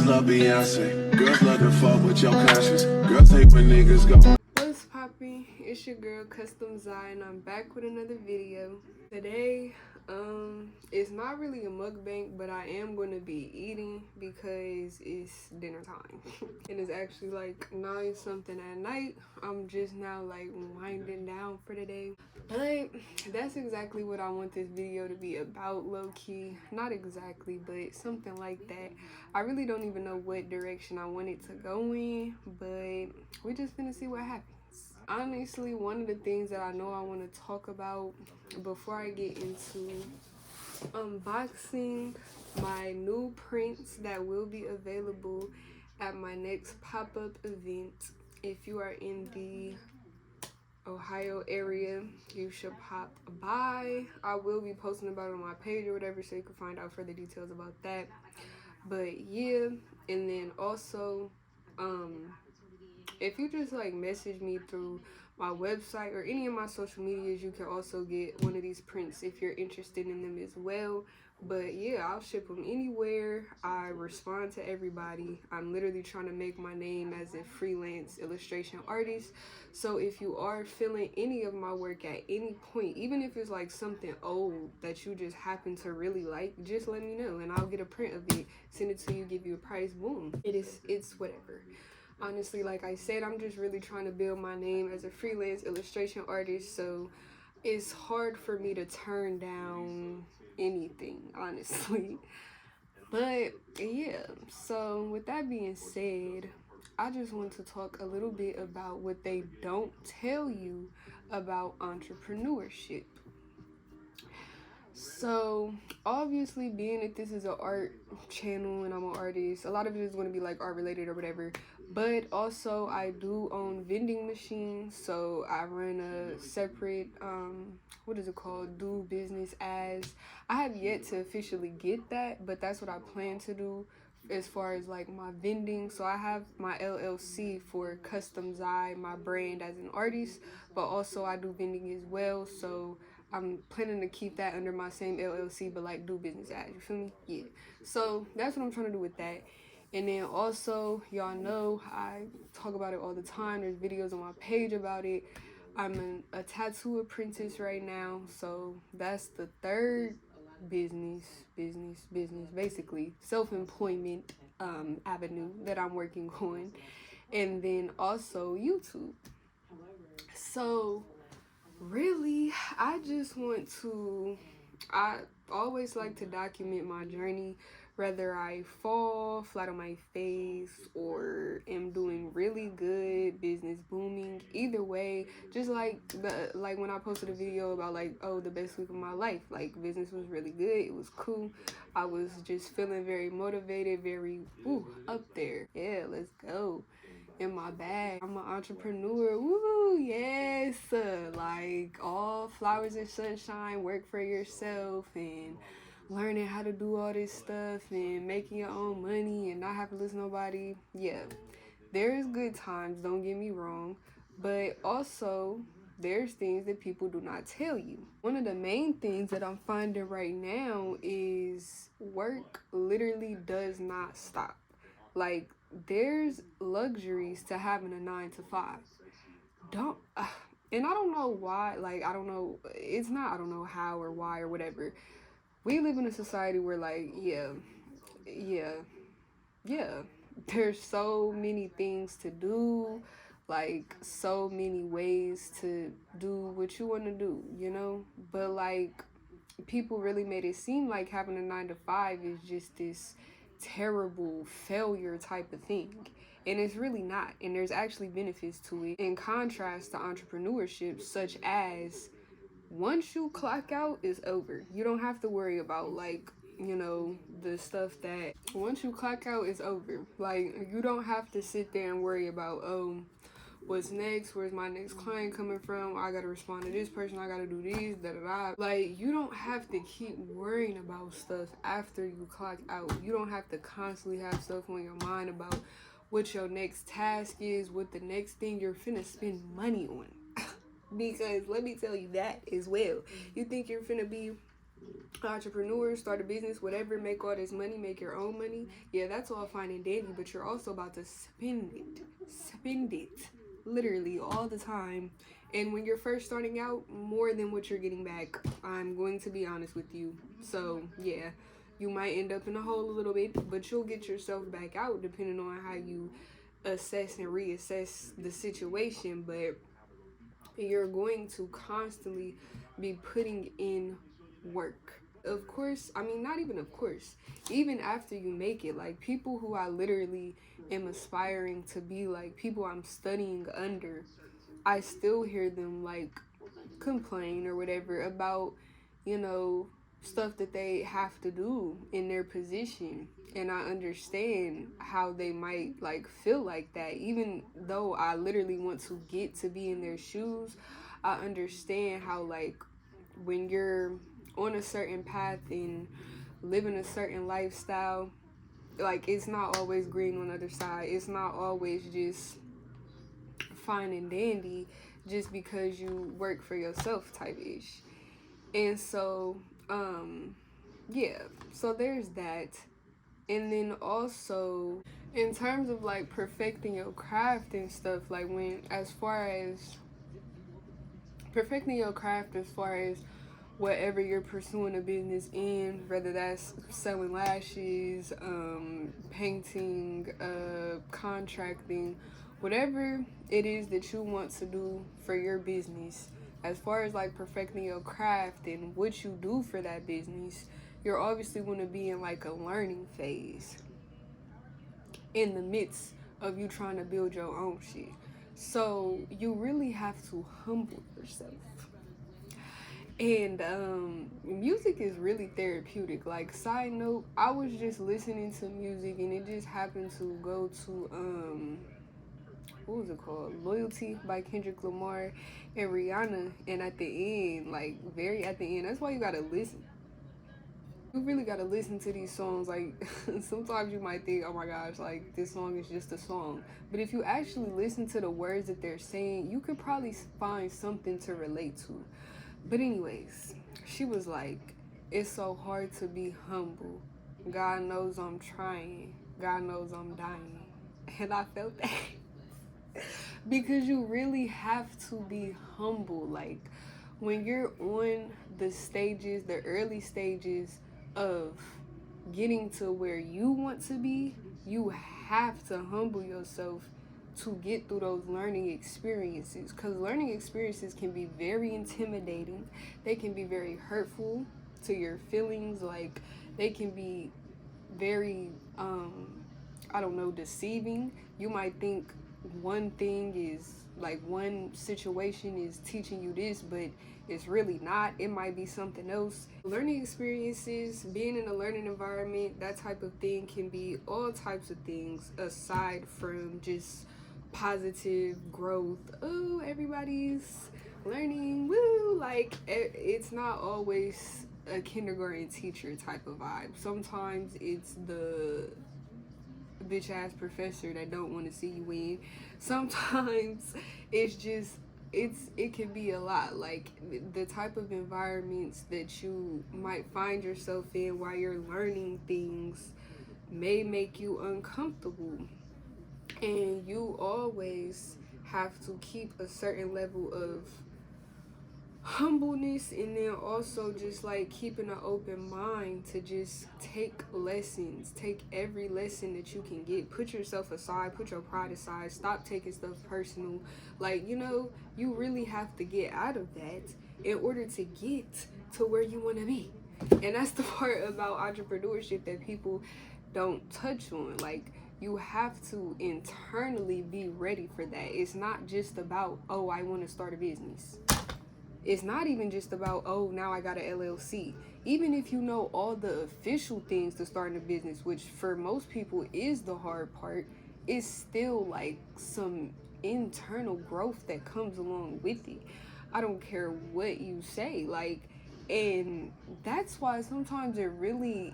Girls love Beyonce. Girls love to fuck with your conscience. Girls hate when niggas go. What's poppin'? It's your girl Custom Zai, and I'm back with another video. Today, it's not really a mukbang, but I am gonna be eating because it's dinner time. And it's actually like 9 something at night. I'm just now like winding down for the day. But that's exactly what I want this video to be about, low-key. Not exactly, but something like that. I really don't even know what direction I want it to go in, but we're just gonna see what happens. Honestly, one of the things that I know I want to talk about before I get into unboxing my new prints that will be available at my next pop-up event. If you are in the Ohio area, you should pop by. I will be posting about it on my page or whatever, so you can find out further details about that. But yeah, and then also if you just like message me through my website or any of my social medias, you can also get one of these prints if you're interested in them as well. But yeah, I'll ship them anywhere. I respond to everybody. I'm literally trying to make my name as a freelance illustration artist. So if you are feeling any of my work at any point, even if it's like something old that you just happen to really like, just let me know and I'll get a print of it, send it to you, give you a price, boom. It's whatever. Honestly, like I said, I'm just really trying to build my name as a freelance illustration artist, so it's hard for me to turn down anything, honestly. But yeah, so with that being said, I just want to talk a little bit about what they don't tell you about entrepreneurship. So obviously, being that this is an art channel and I'm an artist, a lot of it is going to be like art related or whatever, but also I do own vending machines. So I run a separate what is it called, do business as. I have yet to officially get that, but that's what I plan to do as far as like my vending. So I have my LLC for Custom Zai, my brand as an artist, but also I do vending as well. So I'm planning to keep that under my same LLC, but like do business as, you feel me? Yeah. So that's what I'm trying to do with that. And then also, y'all know I talk about it all the time. There's videos on my page about it. I'm a tattoo apprentice right now, so that's the third business, basically self-employment avenue that I'm working on. And then also YouTube. So really, I just want to, I always like to document my journey, whether I fall flat on my face or am doing really good, business booming. Either way, just like when I posted a video about like, oh, the best week of my life, like business was really good, it was cool, I was just feeling very motivated, very up there. Yeah, let's go. In my bag, I'm an entrepreneur. Woo, yes. Like all flowers and sunshine, work for yourself and learning how to do all this stuff and making your own money and not have to listen to nobody. Yeah, there's good times, don't get me wrong, but also there's things that people do not tell you. One of the main things that I'm finding right now is work literally does not stop. Like, there's luxuries to having a 9 to 5. And I don't know why, like, I don't know, it's not, I don't know how or why or whatever. We live in a society where, like, yeah, there's so many things to do, like, so many ways to do what you want to do, you know? But, like, people really made it seem like having a 9 to 5 is just this terrible failure type of thing, and it's really not. And there's actually benefits to it, in contrast to entrepreneurship, such as once you clock out, it's over. You don't have to worry about, like, you know, the stuff that once you clock out, it's over. Like, you don't have to sit there and worry about, oh, what's next, where's my next client coming from, I gotta respond to this person, I gotta do these, da-da-da. Like, you don't have to keep worrying about stuff after you clock out. You don't have to constantly have stuff on your mind about what your next task is, what the next thing you're finna spend money on. Because let me tell you that as well. You think you're finna be entrepreneur, start a business, whatever, make all this money, make your own money. Yeah, that's all fine and dandy, but you're also about to spend it, literally all the time. And when you're first starting out, more than what you're getting back. I'm going to be honest with you. So yeah, you might end up in a hole a little bit, but you'll get yourself back out depending on how you assess and reassess the situation. But you're going to constantly be putting in work. Of course, I mean, not even of course, even after you make it, like people who I literally am aspiring to be like, people I'm studying under, I still hear them like complain or whatever about, you know, stuff that they have to do in their position. And I understand how they might like feel like that. Even though I literally want to get to be in their shoes, I understand how like when you're on a certain path and living a certain lifestyle, like it's not always green on the other side. It's not always just fine and dandy just because you work for yourself type ish. And so, yeah, so there's that. And then also, in terms of like perfecting your craft and stuff, like when, as far as perfecting your craft, as far as whatever you're pursuing a business in, whether that's selling lashes, painting, contracting, whatever it is that you want to do for your business, as far as like perfecting your craft and what you do for that business, you're obviously going to be in like a learning phase in the midst of you trying to build your own shit. So you really have to humble yourself. And music is really therapeutic. Like, side note, I was just listening to music and it just happened to go to what was it called, Loyalty by Kendrick Lamar and Rihanna. And at the end, like very at the end, that's why you gotta listen. You really gotta listen to these songs. Like sometimes you might think, oh my gosh, like this song is just a song, but if you actually listen to the words that they're saying, you could probably find something to relate to. But anyways, she was like, it's so hard to be humble. God knows I'm trying. God knows I'm dying. And I felt that. Because you really have to be humble. Like when you're on the stages, the early stages of getting to where you want to be, you have to humble yourself to get through those learning experiences, because learning experiences can be very intimidating. They can be very hurtful to your feelings. Like they can be very I don't know, deceiving. You might think one thing is like one situation is teaching you this, but it's really not. It might be something else. Learning experiences, being in a learning environment, that type of thing can be all types of things aside from just positive growth. Oh, everybody's learning, woo! Like it's not always a kindergarten teacher type of vibe. Sometimes it's the bitch ass professor that don't want to see you win. Sometimes it's just it can be a lot. Like the type of environments that you might find yourself in while you're learning things may make you uncomfortable, and you always have to keep a certain level of humbleness, and then also just like keeping an open mind to just take lessons, take every lesson that you can get, put yourself aside, put your pride aside, stop taking stuff personal. Like, you know, you really have to get out of that in order to get to where you want to be. And that's the part about entrepreneurship that people don't touch on. Like, you have to internally be ready for that. It's not just about, oh, I want to start a business. It's not even just about, oh, now I got an LLC. Even if you know all the official things to starting a business, which for most people is the hard part, it's still like some internal growth that comes along with it. I don't care what you say, like, and that's why sometimes it really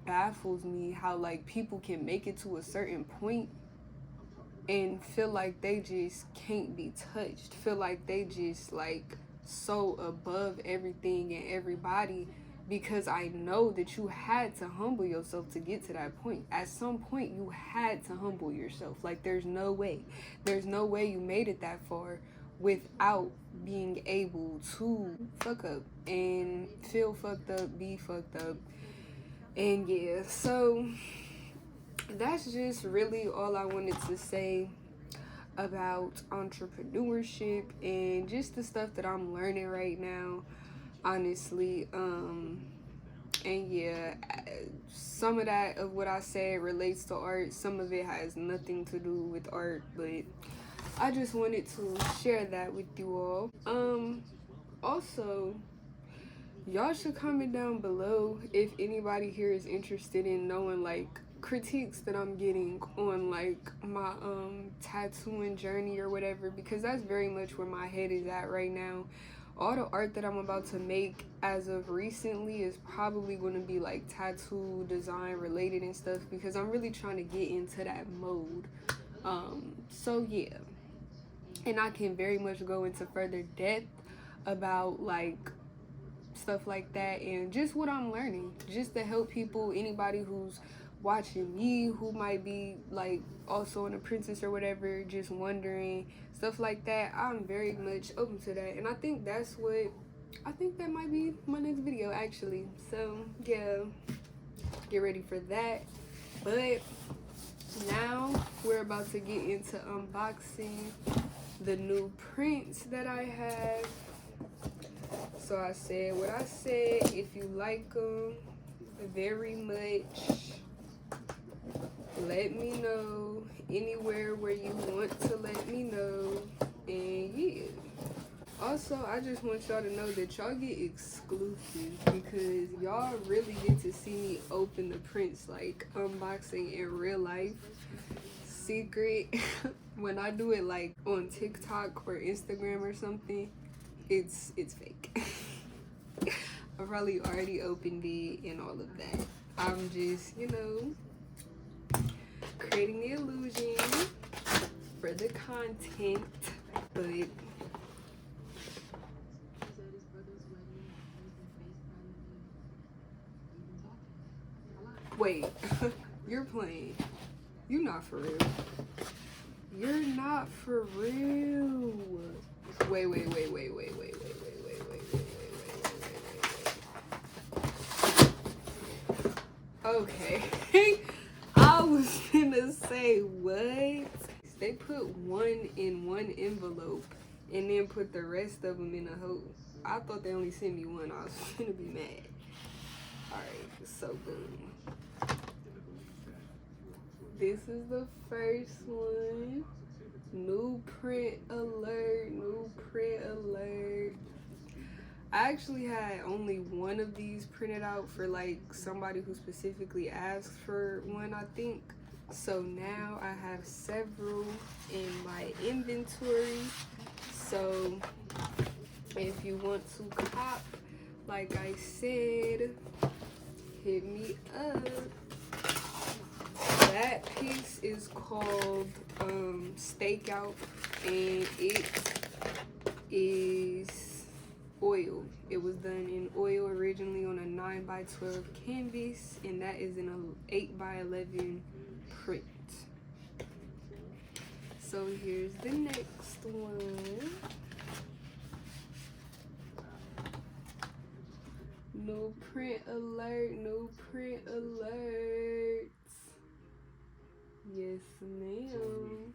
baffles me how like people can make it to a certain point and feel like they just can't be touched, feel like they just like so above everything and everybody, because I know that you had to humble yourself to get to that point. At some point, you had to humble yourself. Like, there's no way you made it that far without being able to fuck up and feel fucked up, be fucked up. And yeah, so that's just really all I wanted to say about entrepreneurship and just the stuff that I'm learning right now, honestly. And yeah, some of that of what I said relates to art. Some of it has nothing to do with art, but I just wanted to share that with you all. Also, y'all should comment down below if anybody here is interested in knowing like critiques that I'm getting on like my tattooing journey or whatever, because that's very much where my head is at right now. All the art that I'm about to make as of recently is probably going to be like tattoo design related and stuff, because I'm really trying to get into that mode. So yeah, and I can very much go into further depth about like stuff like that and just what I'm learning, just to help people, anybody who's watching me who might be like also an apprentice or whatever, just wondering, stuff like that. I'm very much open to that, and I think that might be my next video actually. So yeah, get ready for that. But now we're about to get into unboxing the new prints that I have. So I said what I said. If you like them very much, let me know anywhere where you want to let me know. And yeah, also I just want y'all to know that y'all get exclusive, because y'all really get to see me open the prints, like unboxing in real life, secret. When I do it like on TikTok or Instagram or something, it's fake. I probably already opened it and all of that. I'm just, creating the illusion for the content. But wait, you're playing. You're not for real. You're not for real. Wait. Okay. I was gonna say, what? They put one in one envelope and then put the rest of them in a hole. I thought they only sent me one. I was gonna be mad. Alright, so boom. This is the first one. New print alert, new print alert. I actually had only one of these printed out for like somebody who specifically asked for one, I think. So now I have several in my inventory. So if you want to cop, like I said, hit me up. That piece is called Stakeout, and it is oil. It was done in oil originally on a 9x12 canvas, and that is in an 8x11 print. So here's the next one. No print alert, no print alert. Yes, ma'am.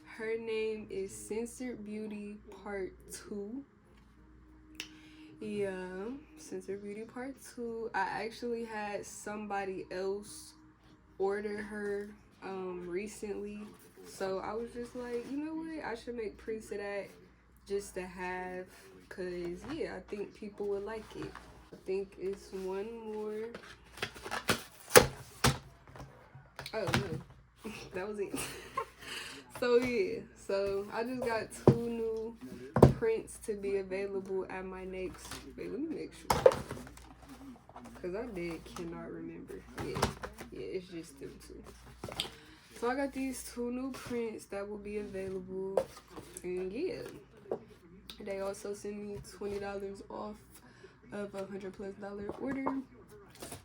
Her name is Censored Beauty Part 2. Yeah, Censored Beauty Part 2. I actually had somebody else order her recently. So I was just like, you know what? I should make prints of that just to have. Because, yeah, I think people would like it. I think it's one more. Oh, no. That was it. So yeah, so I just got 2 new prints to be available at my next. Wait, let me make sure, because I cannot remember. Yeah, it's just them 2. So I got these 2 new prints that will be available, and yeah, they also sent me $20 off of $100+ order.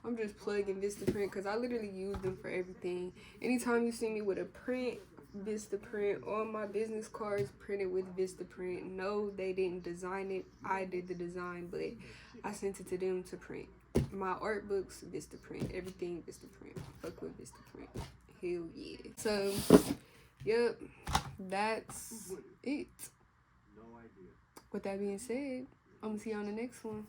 I'm just plugging Vistaprint because I literally use them for everything. Anytime you see me with a print, Vistaprint. All my business cards printed with Vistaprint. No, they didn't design it. I did the design, but I sent it to them to print. My art books, Vistaprint. Everything Vistaprint. Fuck with Vistaprint. Hell yeah. So, yep, that's it. With that being said, I'm gonna see you on the next one.